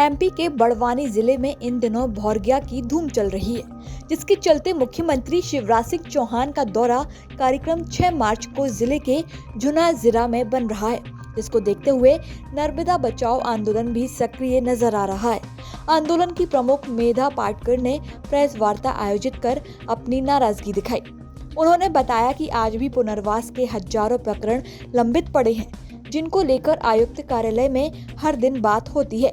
MP के बड़वानी जिले में इन दिनों भौरगिया की धूम चल रही है, जिसके चलते मुख्यमंत्री शिवराज सिंह चौहान का दौरा कार्यक्रम 6 मार्च को जिले के जुना जिला में बन रहा है, जिसको देखते हुए नर्मदा बचाओ आंदोलन भी सक्रिय नजर आ रहा है। आंदोलन की प्रमुख मेधा पाटकर ने प्रेस वार्ता आयोजित कर अपनी नाराजगी दिखाई। उन्होंने बताया कि आज भी पुनर्वास के हजारों प्रकरण लंबित पड़े हैं, जिनको लेकर आयुक्त कार्यालय में हर दिन बात होती है,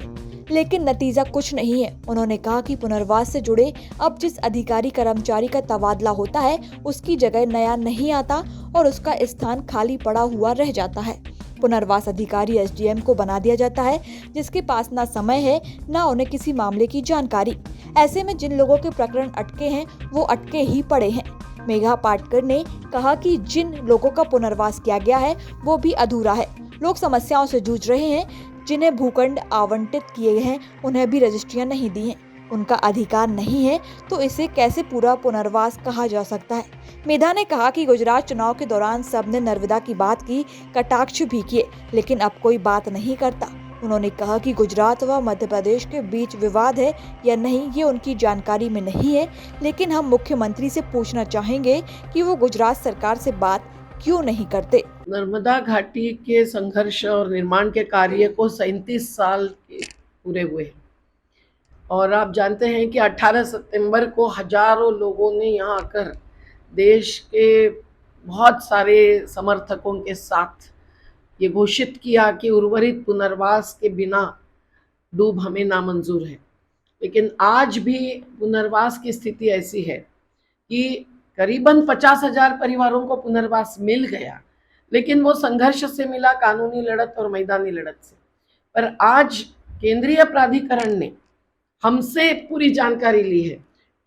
लेकिन नतीजा कुछ नहीं है। उन्होंने कहा कि पुनर्वास से जुड़े अब जिस अधिकारी कर्मचारी का तबादला होता है, उसकी जगह नया नहीं आता और उसका स्थान खाली पड़ा हुआ रह जाता है। पुनर्वास अधिकारी एसडीएम को बना दिया जाता है, जिसके पास ना समय है ना उन्हें किसी मामले की जानकारी। ऐसे में जिन लोगों के प्रकरण अटके हैं वो अटके ही पड़े हैं। मेघा पाटकर ने कहा कि जिन लोगों का पुनर्वास किया गया है वो भी अधूरा है। लोग समस्याओं से जूझ रहे हैं। जिन्हें भूखंड आवंटित किए हैं उन्हें भी रजिस्ट्रियां नहीं दी हैं। उनका अधिकार नहीं है तो इसे कैसे पूरा पुनर्वास कहा जा सकता है। मेधा ने कहा कि गुजरात चुनाव के दौरान सबने नर्मदा की बात की, कटाक्ष भी किए, लेकिन अब कोई बात नहीं करता। उन्होंने कहा कि गुजरात व मध्य प्रदेश के बीच विवाद है या नहीं ये उनकी जानकारी में नहीं है, लेकिन हम मुख्यमंत्री से पूछना चाहेंगे कि वो गुजरात सरकार से बात क्यों नहीं करते। नर्मदा घाटी के संघर्ष और निर्माण के कार्य को 37 साल के पूरे हुए हैं और आप जानते हैं कि 18 सितंबर को हजारों लोगों ने यहाँ आकर देश के बहुत सारे समर्थकों के साथ ये घोषित किया कि उर्वरित पुनर्वास के बिना डूब हमें नामंजूर है। लेकिन आज भी पुनर्वास की स्थिति ऐसी है कि करीबन 50,000 परिवारों को पुनर्वास मिल गया, लेकिन वो संघर्ष से मिला, कानूनी लड़त और मैदानी लड़त से। पर आज केंद्रीय प्राधिकरण ने हमसे पूरी जानकारी ली है,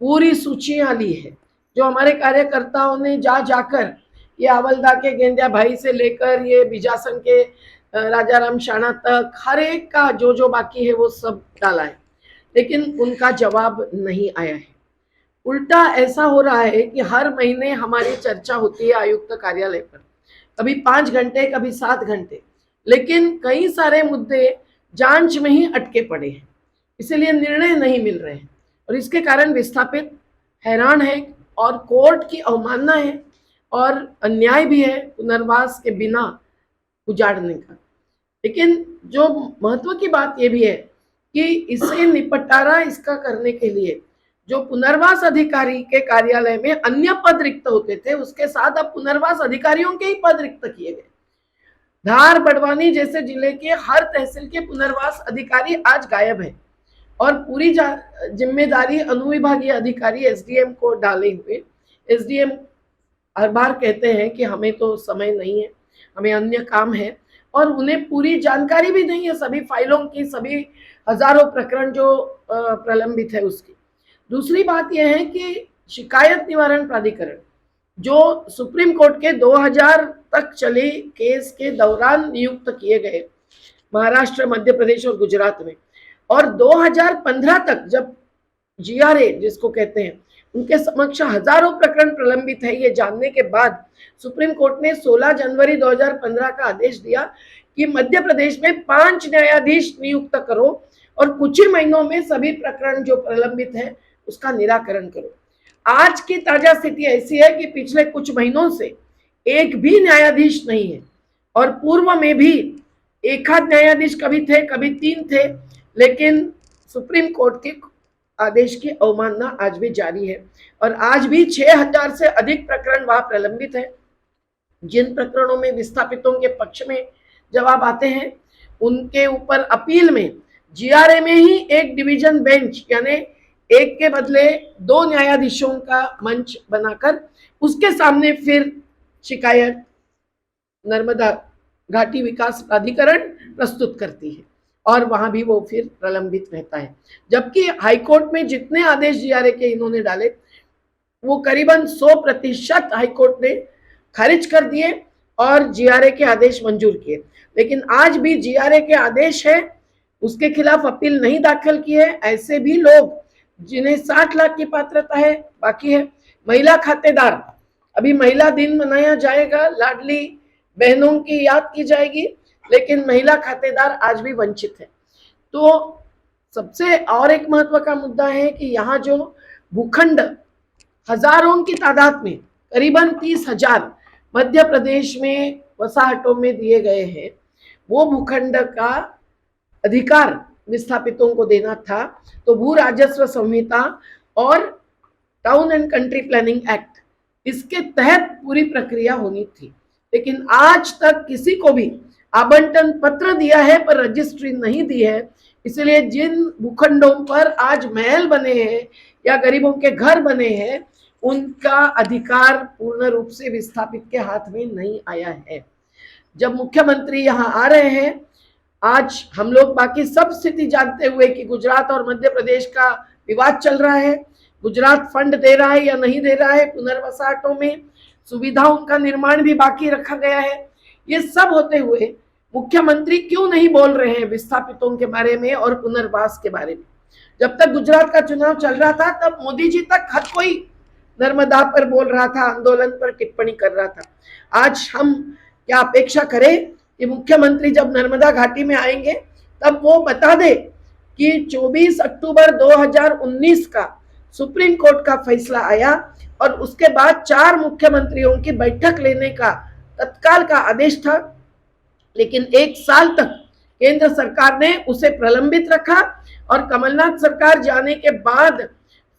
पूरी सूचियां ली है, जो हमारे कार्यकर्ताओं ने जाकर ये आवलदा के गेंदिया भाई से लेकर ये बीजासन के राजाराम शाणा तक हर एक का जो बाकी है वो सब डाला है, लेकिन उनका जवाब नहीं आया है। उल्टा ऐसा हो रहा है कि हर महीने हमारी चर्चा होती है आयुक्त कार्यालय पर, कभी 5 घंटे कभी 7 घंटे, लेकिन कई सारे मुद्दे जांच में ही अटके पड़े हैं, इसलिए निर्णय नहीं मिल रहे हैं और इसके कारण विस्थापित हैरान है और कोर्ट की अवमानना है और अन्याय भी है पुनर्वास के बिना उजाड़ने का। लेकिन जो महत्व की बात यह भी है कि इसे निपटारा इसका करने के लिए जो पुनर्वास अधिकारी के कार्यालय में अन्य पद रिक्त होते थे, उसके साथ अब पुनर्वास अधिकारियों के ही पद रिक्त किए गए। धार, बड़वानी जैसे जिले के हर तहसील के पुनर्वास अधिकारी आज गायब है और पूरी जिम्मेदारी अनुविभागीय अधिकारी एसडीएम को डाले हुए। एसडीएम हर बार कहते हैं कि हमें तो समय नहीं है, हमें अन्य काम है, और उन्हें पूरी जानकारी भी नहीं है सभी फाइलों की, सभी हजारों प्रकरण जो प्रलंबित है उसकी। दूसरी बात यह है कि शिकायत निवारण प्राधिकरण जो सुप्रीम कोर्ट के 2000 तक चले केस के दौरान नियुक्त किए गए महाराष्ट्र, मध्य प्रदेश और गुजरात में, और 2015 तक जब जीआरए जिसको कहते हैं उनके समक्ष हजारों प्रकरण प्रलंबित है, ये जानने के बाद सुप्रीम कोर्ट ने 16 जनवरी 2015 का आदेश दिया कि मध्य प्रदेश में 5 न्यायाधीश नियुक्त करो और कुछ ही महीनों में सभी प्रकरण जो प्रलंबित है उसका निराकरण करो। आज की ताजा स्थिति ऐसी है कि पिछले कुछ महीनों से एक भी न्यायाधीश नहीं है और पूर्व में भी एक आध न्यायाधीश कभी थे, कभी 3 थे, लेकिन सुप्रीम कोर्ट के आदेश की अवमानना आज भी जारी है और आज भी 6000 से अधिक प्रकरण वहां प्रलंबित है। जिन प्रकरणों में विस्थापितों के पक्ष में जवाब आते हैं उनके ऊपर अपील में जीआरए में ही एक डिवीजन बेंच यानी एक के बदले 2 न्यायाधीशों का मंच बनाकर उसके सामने फिर शिकायत नर्मदा घाटी विकास प्राधिकरण प्रस्तुत करती है और वहां भी वो फिर प्रलंबित रहता है। जबकि हाईकोर्ट में जितने आदेश जीआरए के इन्होंने डाले वो करीबन 100% हाईकोर्ट ने खारिज कर दिए और जीआरए के आदेश मंजूर किए, लेकिन आज भी जीआरए के आदेश है उसके खिलाफ अपील नहीं दाखिल की है। ऐसे भी लोग जिन्हें 60 लाख की पात्रता है बाकी है। महिला खातेदार, अभी महिला दिन मनाया जाएगा, लाडली बहनों की याद की जाएगी, लेकिन महिला खातेदार आज भी वंचित है। तो सबसे और एक महत्व का मुद्दा है कि यहाँ जो भूखंड हजारों की तादाद में करीबन 30,000 मध्य प्रदेश में वसाहतों में दिए गए हैं, वो भूखंड का अधिकार विस्थापितों को देना था। तो भू राजस्व संहिता और town and country planning act, इसके तहत पूरी प्रक्रिया होनी थी, लेकिन आज तक किसी को भी आवंटन पत्र दिया है पर रजिस्ट्री नहीं दी है। इसलिए जिन भूखंडों पर आज महल बने हैं या गरीबों के घर बने हैं, उनका अधिकार पूर्ण रूप से विस्थापित के हाथ में नहीं आया है। जब मुख्यमंत्री यहाँ आ रहे हैं, आज हम लोग बाकी सब स्थिति जानते हुए कि गुजरात और मध्य प्रदेश का विवाद चल रहा है, गुजरात फंड दे रहा है या नहीं दे रहा है, पुनर्वसाहतों में सुविधाओं का निर्माण भी बाकी रखा गया है, ये सब होते हुए मुख्यमंत्री क्यों नहीं बोल रहे हैं विस्थापितों के बारे में और पुनर्वास के बारे में। जब तक गुजरात का चुनाव चल रहा था तब मोदी जी तक हर कोई नर्मदा पर बोल रहा था, आंदोलन पर टिप्पणी कर रहा था। आज हम क्या अपेक्षा करें कि मुख्यमंत्री जब नर्मदा घाटी में आएंगे तब वो बता दे कि 24 अक्टूबर 2019 का सुप्रीम कोर्ट का फैसला आया और उसके बाद 4 मुख्यमंत्रियों की बैठक लेने का तत्काल का आदेश था, लेकिन 1 साल तक केंद्र सरकार ने उसे प्रलंबित रखा और कमलनाथ सरकार जाने के बाद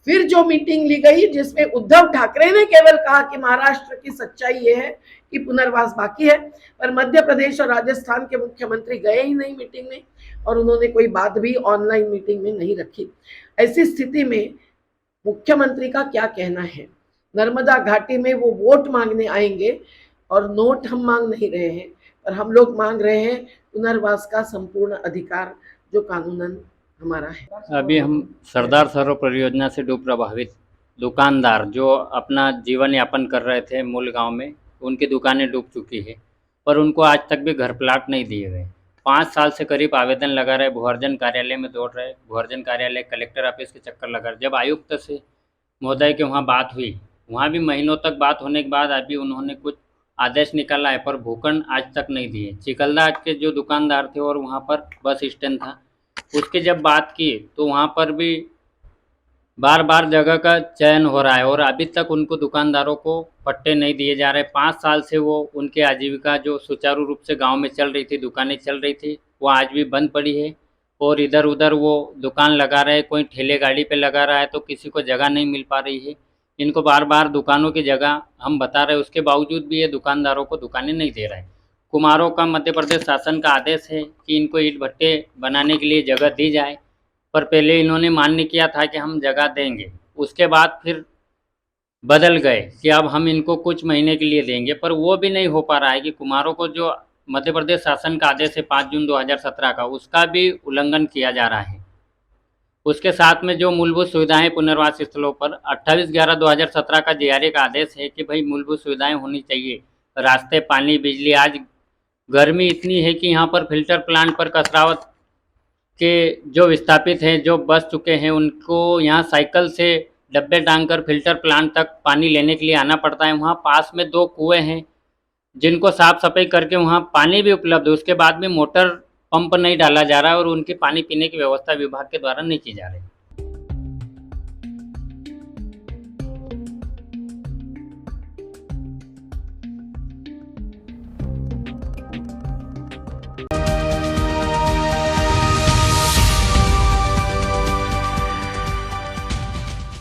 फिर जो मीटिंग ली गई जिसमें उद्धव ठाकरे ने केवल कहा कि महाराष्ट्र की सच्चाई ये है कि पुनर्वास बाकी है, पर मध्य प्रदेश और राजस्थान के मुख्यमंत्री गए ही नहीं मीटिंग में और उन्होंने कोई बात भी ऑनलाइन मीटिंग में नहीं रखी। ऐसी स्थिति में मुख्यमंत्री का क्या कहना है? नर्मदा घाटी में वो वोट मांगने आएंगे और नोट हम मांग नहीं रहे हैं, पर हम लोग मांग रहे हैं पुनर्वास का संपूर्ण अधिकार जो कानूनन हमारा है। अभी हम सरदार सरोवर परियोजना से डूब प्रभावित दुकानदार जो अपना जीवन यापन कर रहे थे मूल गांव में, उनकी दुकानें डूब चुकी है, पर उनको आज तक भी घर प्लाट नहीं दिए गए। 5 साल से करीब आवेदन लगा रहे, भूअर्जन कार्यालय में दौड़ रहे, भूअर्जन कार्यालय, कलेक्टर ऑफिस के चक्कर लगा रहे। जब आयुक्त से महोदय के वहाँ बात हुई, वहाँ भी महीनों तक बात होने के बाद अभी उन्होंने कुछ आदेश निकाला है, पर भूखंड आज तक नहीं दिए। चिकलदा के जो दुकानदार थे और वहाँ पर बस स्टैंड था, उसकी जब बात की तो वहाँ पर भी बार बार जगह का चयन हो रहा है और अभी तक उनको दुकानदारों को पट्टे नहीं दिए जा रहे। 5 साल से वो उनकी आजीविका जो सुचारू रूप से गांव में चल रही थी, दुकानें चल रही थी, वो आज भी बंद पड़ी है और इधर उधर वो दुकान लगा रहे, कोई ठेले गाड़ी पे लगा रहा है तो किसी को जगह नहीं मिल पा रही है। इनको बार बार दुकानों की जगह हम बता रहे, उसके बावजूद भी ये दुकानदारों को दुकानें नहीं दे रहे हैं। कुम्हारों का मध्य प्रदेश शासन का आदेश है कि इनको ईंट भट्टे बनाने के लिए जगह दी जाए, पर पहले इन्होंने मान्य किया था कि हम जगह देंगे, उसके बाद फिर बदल गए कि अब हम इनको कुछ महीने के लिए देंगे, पर वो भी नहीं हो पा रहा है कि कुम्हारों को जो मध्य प्रदेश शासन का आदेश है 5 जून 2017 का, उसका भी उल्लंघन किया जा रहा है। उसके साथ में जो मूलभूत सुविधाएं पुनर्वास स्थलों पर 28/11/2017 का जीआरए का आदेश है कि भाई मूलभूत सुविधाएं होनी चाहिए, रास्ते, पानी, बिजली। आज गर्मी इतनी है कि यहाँ पर फिल्टर प्लांट पर कसरावत के जो विस्थापित हैं, जो बस चुके हैं, उनको यहाँ साइकिल से डब्बे टांगकर फिल्टर प्लांट तक पानी लेने के लिए आना पड़ता है। वहाँ पास में 2 कुएँ हैं जिनको साफ सफाई करके वहाँ पानी भी उपलब्ध है, उसके बाद में मोटर पंप नहीं डाला जा रहा है और उनके पानी पीने की व्यवस्था विभाग के द्वारा नहीं की जा रही।